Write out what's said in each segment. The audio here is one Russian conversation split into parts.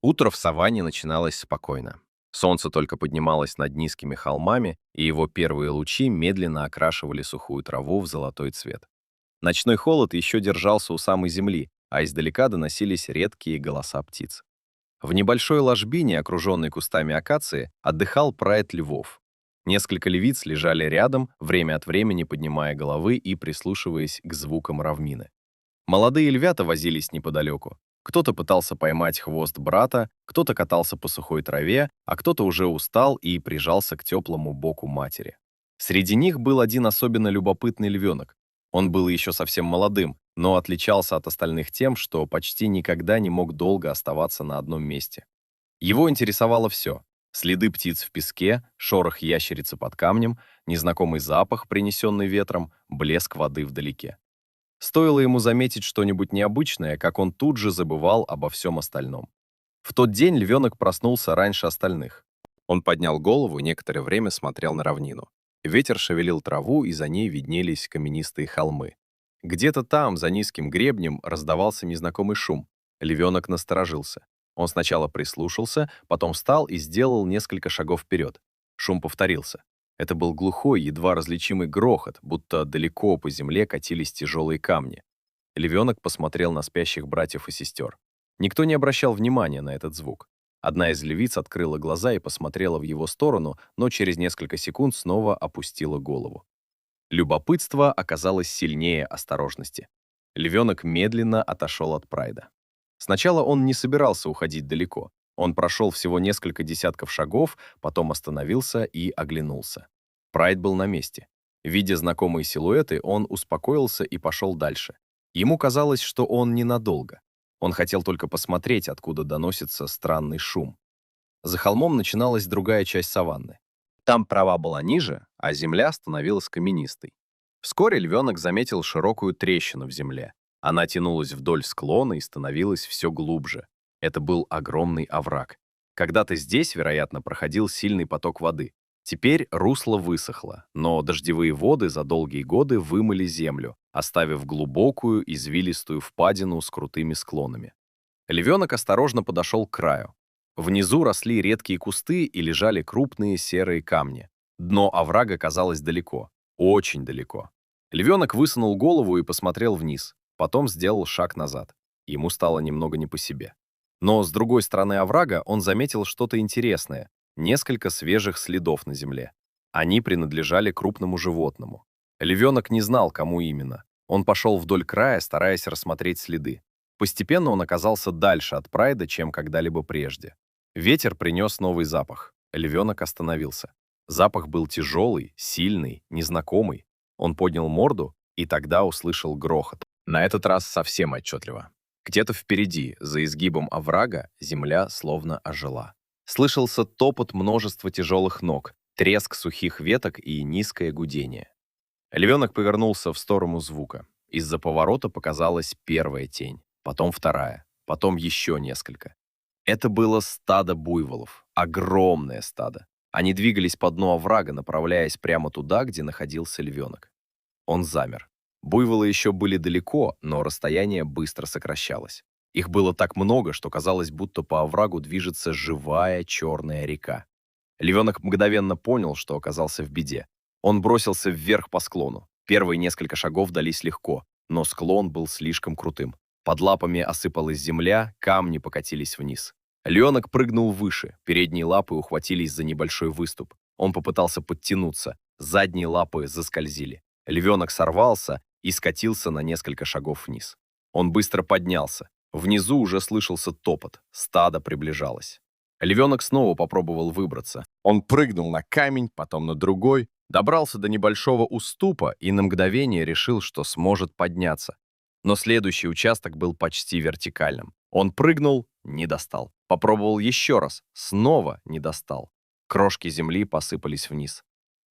Утро в саванне начиналось спокойно. Солнце только поднималось над низкими холмами, и его первые лучи медленно окрашивали сухую траву в золотой цвет. Ночной холод еще держался у самой земли, а издалека доносились редкие голоса птиц. В небольшой ложбине, окруженной кустами акации, отдыхал прайд львов. Несколько львиц лежали рядом, время от времени поднимая головы и прислушиваясь к звукам равнины. Молодые львята возились неподалеку. Кто-то пытался поймать хвост брата, кто-то катался по сухой траве, а кто-то уже устал и прижался к теплому боку матери. Среди них был один особенно любопытный львенок. Он был еще совсем молодым, но отличался от остальных тем, что почти никогда не мог долго оставаться на одном месте. Его интересовало все: следы птиц в песке, шорох ящерицы под камнем, незнакомый запах, принесенный ветром, блеск воды вдалеке. Стоило ему заметить что-нибудь необычное, как он тут же забывал обо всем остальном. В тот день львенок проснулся раньше остальных. Он поднял голову и некоторое время смотрел на равнину. Ветер шевелил траву, и за ней виднелись каменистые холмы. Где-то там, за низким гребнем, раздавался незнакомый шум. Львенок насторожился. Он сначала прислушался, потом встал и сделал несколько шагов вперед. Шум повторился. Это был глухой, едва различимый грохот, будто далеко по земле катились тяжелые камни. Львенок посмотрел на спящих братьев и сестер. Никто не обращал внимания на этот звук. Одна из львиц открыла глаза и посмотрела в его сторону, но через несколько секунд снова опустила голову. Любопытство оказалось сильнее осторожности. Львенок медленно отошел от прайда. Сначала он не собирался уходить далеко. Он прошел всего несколько десятков шагов, потом остановился и оглянулся. Прайд был на месте. Видя знакомые силуэты, он успокоился и пошел дальше. Ему казалось, что он ненадолго. Он хотел только посмотреть, откуда доносится странный шум. За холмом начиналась другая часть саванны. Там трава была ниже, а земля становилась каменистой. Вскоре львенок заметил широкую трещину в земле. Она тянулась вдоль склона и становилась все глубже. Это был огромный овраг. Когда-то здесь, вероятно, проходил сильный поток воды. Теперь русло высохло, но дождевые воды за долгие годы вымыли землю, оставив глубокую извилистую впадину с крутыми склонами. Львенок осторожно подошел к краю. Внизу росли редкие кусты и лежали крупные серые камни. Дно оврага казалось далеко, очень далеко. Львенок высунул голову и посмотрел вниз, потом сделал шаг назад. Ему стало немного не по себе. Но с другой стороны оврага он заметил что-то интересное, несколько свежих следов на земле. Они принадлежали крупному животному. Львенок не знал, кому именно. Он пошел вдоль края, стараясь рассмотреть следы. Постепенно он оказался дальше от прайда, чем когда-либо прежде. Ветер принес новый запах. Львенок остановился. Запах был тяжелый, сильный, незнакомый. Он поднял морду и тогда услышал грохот. На этот раз совсем отчетливо. Где-то впереди, за изгибом оврага, земля словно ожила. Слышался топот множества тяжелых ног, треск сухих веток и низкое гудение. Львенок повернулся в сторону звука. Из-за поворота показалась первая тень, потом вторая, потом еще несколько. Это было стадо буйволов, огромное стадо. Они двигались по дну оврага, направляясь прямо туда, где находился львенок. Он замер. Буйволы еще были далеко, но расстояние быстро сокращалось. Их было так много, что казалось, будто по оврагу движется живая черная река. Львенок мгновенно понял, что оказался в беде. Он бросился вверх по склону. Первые несколько шагов дались легко, но склон был слишком крутым. Под лапами осыпалась земля, камни покатились вниз. Львенок прыгнул выше, передние лапы ухватились за небольшой выступ. Он попытался подтянуться, задние лапы заскользили. Львенок сорвался и скатился на несколько шагов вниз. Он быстро поднялся. Внизу уже слышался топот. Стадо приближалось. Львенок снова попробовал выбраться. Он прыгнул на камень, потом на другой, добрался до небольшого уступа и на мгновение решил, что сможет подняться. Но следующий участок был почти вертикальным. Он прыгнул, не достал. Попробовал еще раз, снова не достал. Крошки земли посыпались вниз.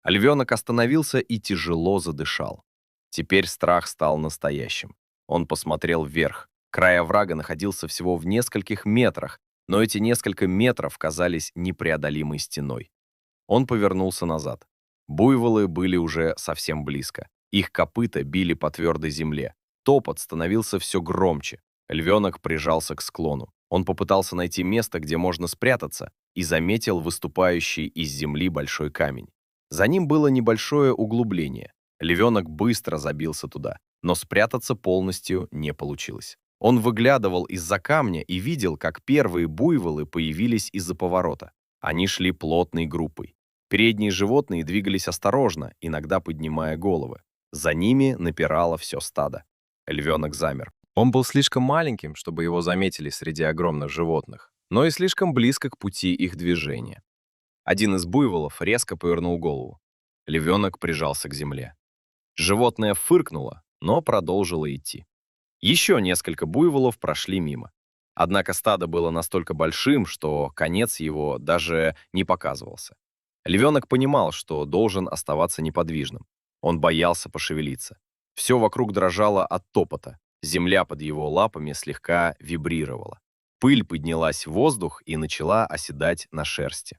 Львенок остановился и тяжело задышал. Теперь страх стал настоящим. Он посмотрел вверх. Край оврага находился всего в нескольких метрах, но эти несколько метров казались непреодолимой стеной. Он повернулся назад. Буйволы были уже совсем близко. Их копыта били по твердой земле. Топот становился все громче. Львенок прижался к склону. Он попытался найти место, где можно спрятаться, и заметил выступающий из земли большой камень. За ним было небольшое углубление. Львенок быстро забился туда, но спрятаться полностью не получилось. Он выглядывал из-за камня и видел, как первые буйволы появились из-за поворота. Они шли плотной группой. Передние животные двигались осторожно, иногда поднимая головы. За ними напирало все стадо. Львенок замер. Он был слишком маленьким, чтобы его заметили среди огромных животных, но и слишком близко к пути их движения. Один из буйволов резко повернул голову. Львенок прижался к земле. Животное фыркнуло, но продолжило идти. Еще несколько буйволов прошли мимо. Однако стадо было настолько большим, что конец его даже не показывался. Львенок понимал, что должен оставаться неподвижным. Он боялся пошевелиться. Все вокруг дрожало от топота. Земля под его лапами слегка вибрировала. Пыль поднялась в воздух и начала оседать на шерсти.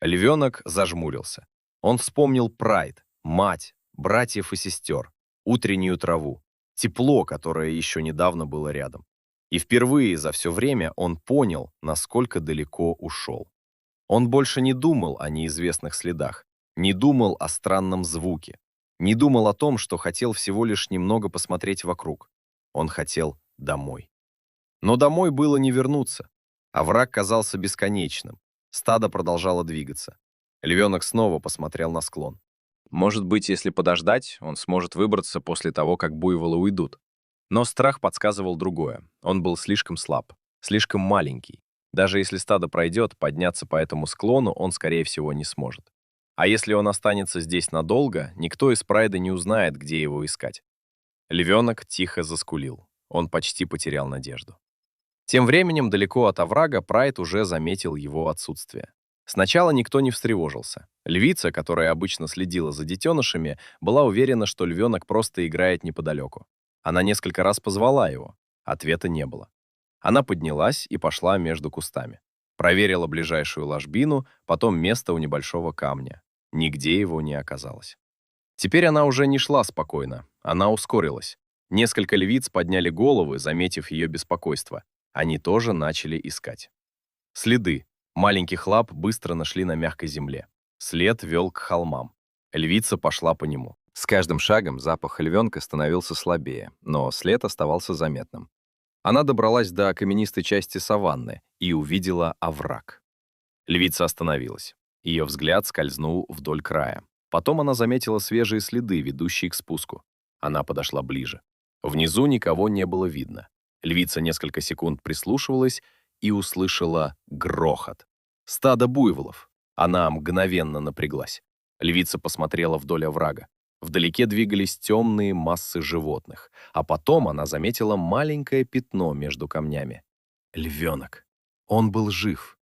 Львенок зажмурился. Он вспомнил Прайд, мать, братьев и сестер, утреннюю траву, тепло, которое еще недавно было рядом. И впервые за все время он понял, насколько далеко ушел. Он больше не думал о неизвестных следах, не думал о странном звуке, не думал о том, что хотел всего лишь немного посмотреть вокруг. Он хотел домой. Но домой было не вернуться. Овраг казался бесконечным. Стадо продолжало двигаться. Львенок снова посмотрел на склон. Может быть, если подождать, он сможет выбраться после того, как буйволы уйдут. Но страх подсказывал другое. Он был слишком слаб, слишком маленький. Даже если стадо пройдет, подняться по этому склону он, скорее всего, не сможет. А если он останется здесь надолго, никто из прайда не узнает, где его искать. Львенок тихо заскулил. Он почти потерял надежду. Тем временем, далеко от оврага, прайд уже заметил его отсутствие. Сначала никто не встревожился. Львица, которая обычно следила за детенышами, была уверена, что львенок просто играет неподалеку. Она несколько раз позвала его. Ответа не было. Она поднялась и пошла между кустами. Проверила ближайшую ложбину, потом место у небольшого камня. Нигде его не оказалось. Теперь она уже не шла спокойно. Она ускорилась. Несколько львиц подняли головы, заметив ее беспокойство. Они тоже начали искать. Следы. Маленьких лап быстро нашли на мягкой земле. След вел к холмам. Львица пошла по нему. С каждым шагом запах львенка становился слабее, но след оставался заметным. Она добралась до каменистой части саванны и увидела овраг. Львица остановилась. Ее взгляд скользнул вдоль края. Потом она заметила свежие следы, ведущие к спуску. Она подошла ближе. Внизу никого не было видно. Львица несколько секунд прислушивалась и услышала грохот. Стадо буйволов. Она мгновенно напряглась. Львица посмотрела вдоль оврага. Вдалеке двигались темные массы животных, а потом она заметила маленькое пятно между камнями. Львенок. Он был жив.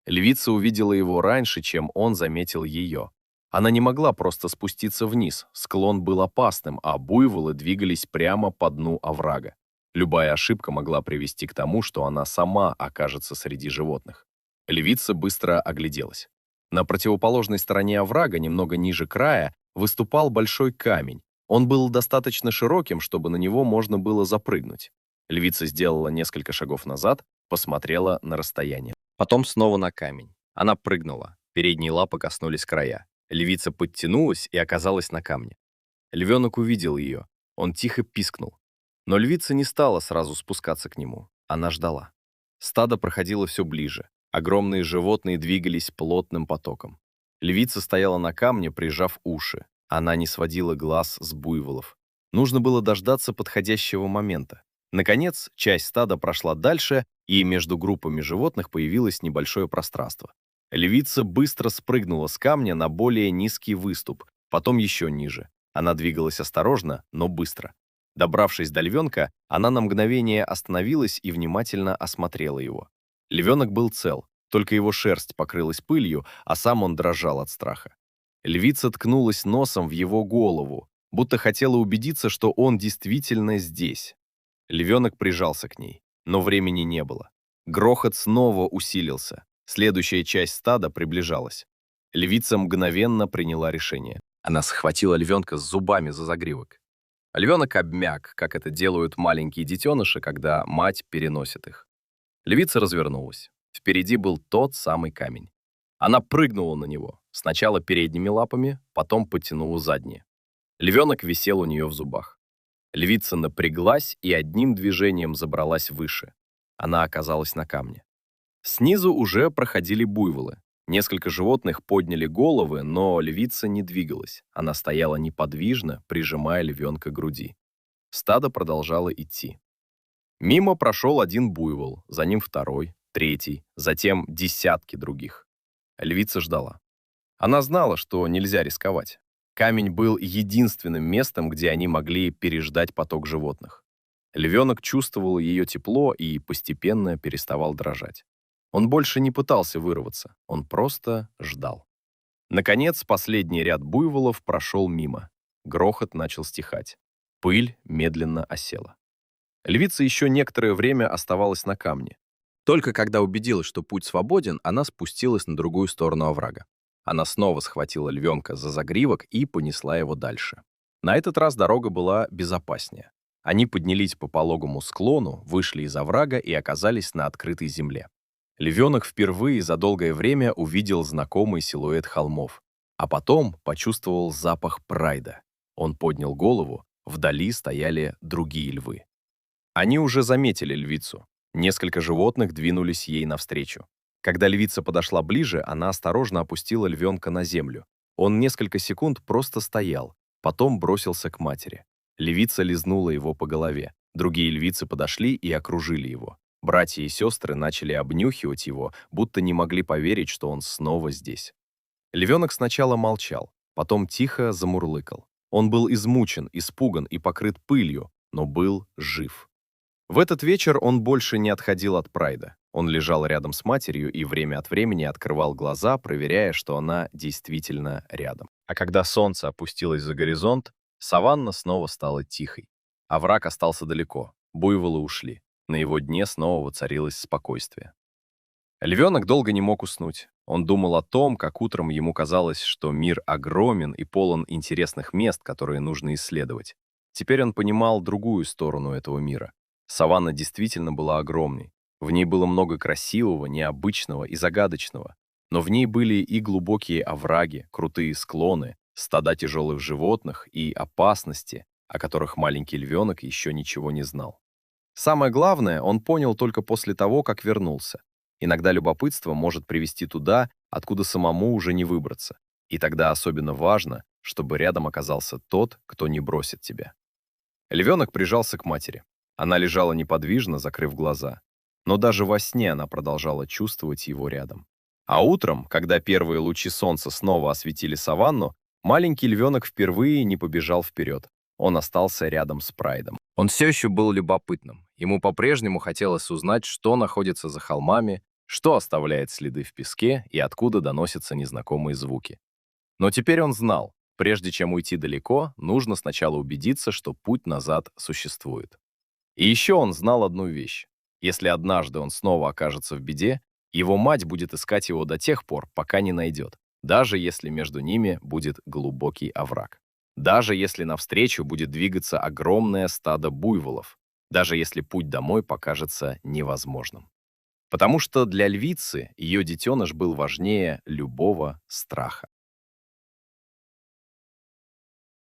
Львица увидела его раньше, чем он заметил ее. Она не могла просто спуститься вниз, склон был опасным, а буйволы двигались прямо по дну оврага. Любая ошибка могла привести к тому, что она сама окажется среди животных. Львица быстро огляделась. На противоположной стороне оврага, немного ниже края, выступал большой камень. Он был достаточно широким, чтобы на него можно было запрыгнуть. Львица сделала несколько шагов назад, посмотрела на расстояние. Потом снова на камень. Она прыгнула. Передние лапы коснулись края. Львица подтянулась и оказалась на камне. Львенок увидел ее. Он тихо пискнул. Но львица не стала сразу спускаться к нему. Она ждала. Стадо проходило все ближе. Огромные животные двигались плотным потоком. Львица стояла на камне, прижав уши. Она не сводила глаз с буйволов. Нужно было дождаться подходящего момента. Наконец, часть стада прошла дальше, и между группами животных появилось небольшое пространство. Львица быстро спрыгнула с камня на более низкий выступ, потом еще ниже. Она двигалась осторожно, но быстро. Добравшись до львенка, она на мгновение остановилась и внимательно осмотрела его. Львенок был цел, только его шерсть покрылась пылью, а сам он дрожал от страха. Львица ткнулась носом в его голову, будто хотела убедиться, что он действительно здесь. Львенок прижался к ней, но времени не было. Грохот снова усилился. Следующая часть стада приближалась. Львица мгновенно приняла решение. Она схватила львенка с зубами за загривок. Львенок обмяк, как это делают маленькие детеныши, когда мать переносит их. Львица развернулась. Впереди был тот самый камень. Она прыгнула на него, сначала передними лапами, потом потянула задние. Львенок висел у нее в зубах. Львица напряглась и одним движением забралась выше. Она оказалась на камне. Снизу уже проходили буйволы. Несколько животных подняли головы, но львица не двигалась. Она стояла неподвижно, прижимая львенка к груди. Стадо продолжало идти. Мимо прошел один буйвол, за ним второй, третий, затем десятки других. Львица ждала. Она знала, что нельзя рисковать. Камень был единственным местом, где они могли переждать поток животных. Львенок чувствовал ее тепло и постепенно переставал дрожать. Он больше не пытался вырваться, он просто ждал. Наконец, последний ряд буйволов прошел мимо. Грохот начал стихать. Пыль медленно осела. Львица еще некоторое время оставалась на камне. Только когда убедилась, что путь свободен, она спустилась на другую сторону оврага. Она снова схватила львенка за загривок и понесла его дальше. На этот раз дорога была безопаснее. Они поднялись по пологому склону, вышли из оврага и оказались на открытой земле. Львенок впервые за долгое время увидел знакомый силуэт холмов, а потом почувствовал запах прайда. Он поднял голову, вдали стояли другие львы. Они уже заметили львицу. Несколько животных двинулись ей навстречу. Когда львица подошла ближе, она осторожно опустила львенка на землю. Он несколько секунд просто стоял, потом бросился к матери. Львица лизнула его по голове. Другие львицы подошли и окружили его. Братья и сестры начали обнюхивать его, будто не могли поверить, что он снова здесь. Львенок сначала молчал, потом тихо замурлыкал. Он был измучен, испуган и покрыт пылью, но был жив. В этот вечер он больше не отходил от прайда. Он лежал рядом с матерью и время от времени открывал глаза, проверяя, что она действительно рядом. А когда солнце опустилось за горизонт, саванна снова стала тихой. Овраг остался далеко, буйволы ушли. На его дне снова воцарилось спокойствие. Львенок долго не мог уснуть. Он думал о том, как утром ему казалось, что мир огромен и полон интересных мест, которые нужно исследовать. Теперь он понимал другую сторону этого мира. Саванна действительно была огромной. В ней было много красивого, необычного и загадочного. Но в ней были и глубокие овраги, крутые склоны, стада тяжелых животных и опасности, о которых маленький львенок еще ничего не знал. Самое главное, он понял только после того, как вернулся. Иногда любопытство может привести туда, откуда самому уже не выбраться. И тогда особенно важно, чтобы рядом оказался тот, кто не бросит тебя. Львенок прижался к матери. Она лежала неподвижно, закрыв глаза. Но даже во сне она продолжала чувствовать его рядом. А утром, когда первые лучи солнца снова осветили саванну, маленький львенок впервые не побежал вперед. Он остался рядом с прайдом. Он все еще был любопытным. Ему по-прежнему хотелось узнать, что находится за холмами, что оставляет следы в песке и откуда доносятся незнакомые звуки. Но теперь он знал, прежде чем уйти далеко, нужно сначала убедиться, что путь назад существует. И еще он знал одну вещь. Если однажды он снова окажется в беде, его мать будет искать его до тех пор, пока не найдет, даже если между ними будет глубокий овраг. Даже если навстречу будет двигаться огромное стадо буйволов, даже если путь домой покажется невозможным. Потому что для львицы ее детеныш был важнее любого страха.